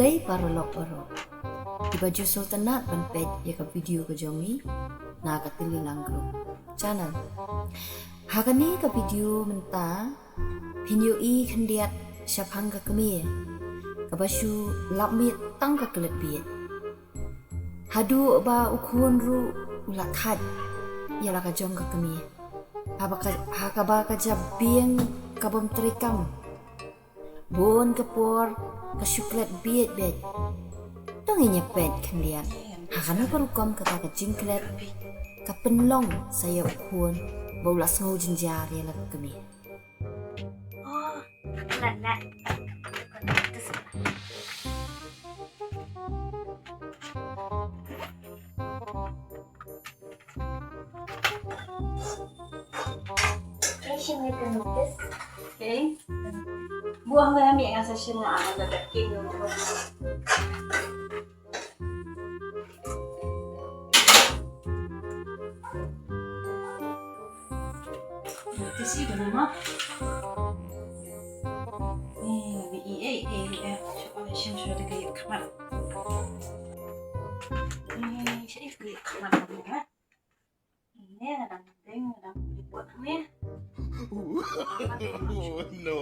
Play para lok-oro. Di baju sultanat benpet ya ka video ke jongi na katili langgro channel. Hakani ka video menta pinyo I kendiat syapang ka kemie. Kabashu lapmit tang ka kelepit. Hadu ba ukun ru ulat had ya la ka jong ka kemie. Hakaba ka jabieng kabom terikam. Bon kepor kasuklet biet bet. Tonginya pet kendiat. Hakana parukom kata ka jingklet ka penlong saya ukun baulas ngau jenjar ya la kemie. Oh, nak. Okay. Buang lah ambil yang saya nak ada daging tu. Nanti sih dah nama. Ni soal sudah kayak kamar. Ni saya kayak kamar ni. Ini ada dibuat ni. No.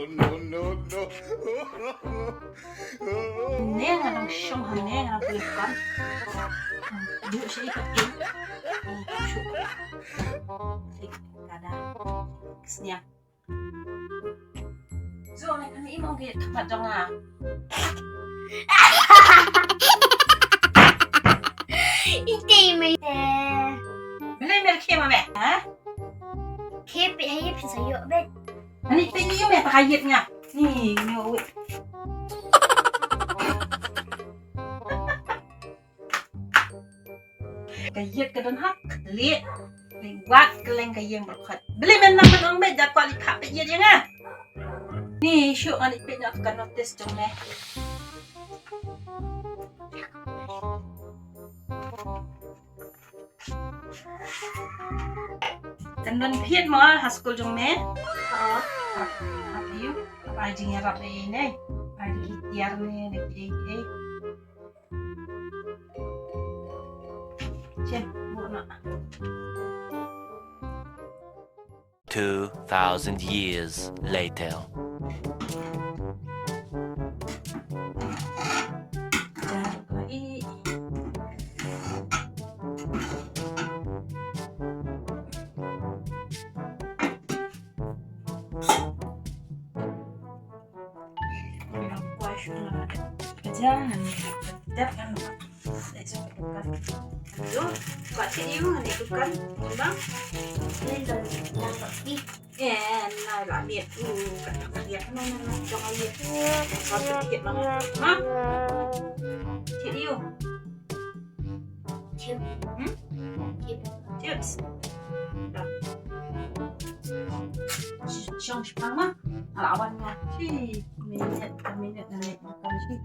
Nè là đồng sông hằng nè là việc con dụ sẽ gặp tiếng thì cả đà nha rồi này anh nghĩ mong kìa mặt trong à Inte mig. bên đây khi mà mẹ hả Kep hay pizza yo bet. anh ấy tính yêu mẹ phải nhiệt nha nè nhiều cái nhiệt cái đơn hấp liệt lewat keleng kayang berkat beli menang menang bet dah kuali kap je jangan ni syuk alik pet nak akan notice jom leh dan don piet mo haskul jom meh apiu apa aja ngarap ni ada ikhtiar ni dekat Cem, mau nak 2,000 years later. Jangan kan Aduh, buat you ni tu kan, bang. Lên rồi làm bật đi. Này là liệt, cả liệt, cho nó liệt. Có sự kiện mà, hả? Chị yêu. Chip. Chips. Trong spang mah, lawan mah. Minit naik makan sih.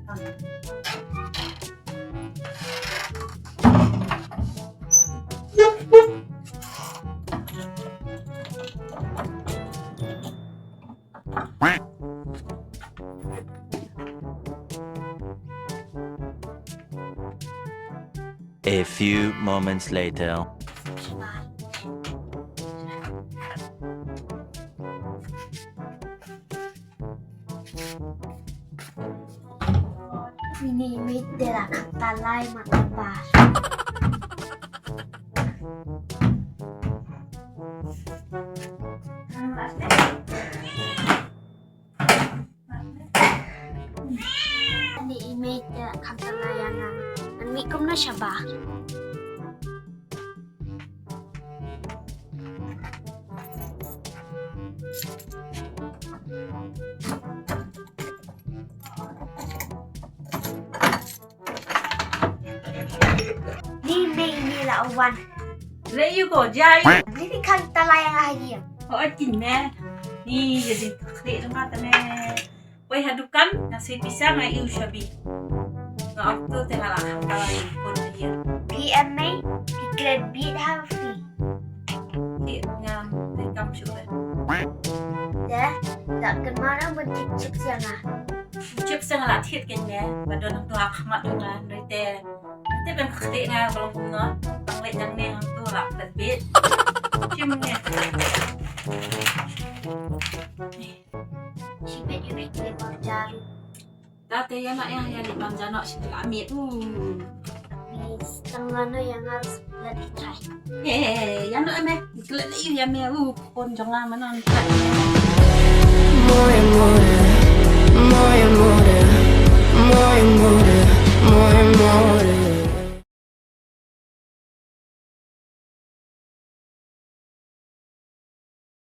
A few moments later. Mini made de la katalay matabar. Ni made de la katalayangan. Ani kum na siya ba? Ni may nilawan. Lấy yêu cổ dây. Ni di katalayangan hadiah. Hỏi chỉnh mẹ. Ni jadi taklik sama teme. Wei hadukan nasi pisang ngai yêu shabi. Ngọc tu tengah lah kalau pun dia. PMA iklan beat have fee. Dia ngam rekam syukur. Dah, tak kenal bentuk siang ah. chip sang la thit ken me ba don to ak mat to na doi te ben khti nga balong kum no bang le jang ne hang to la bet bit chim ne Si bet yu bet le bang jaru. ta te ya nak yang di bang jano si la mi Setengah no yang harus let's try. yang nak me le le ya me kon jong la manon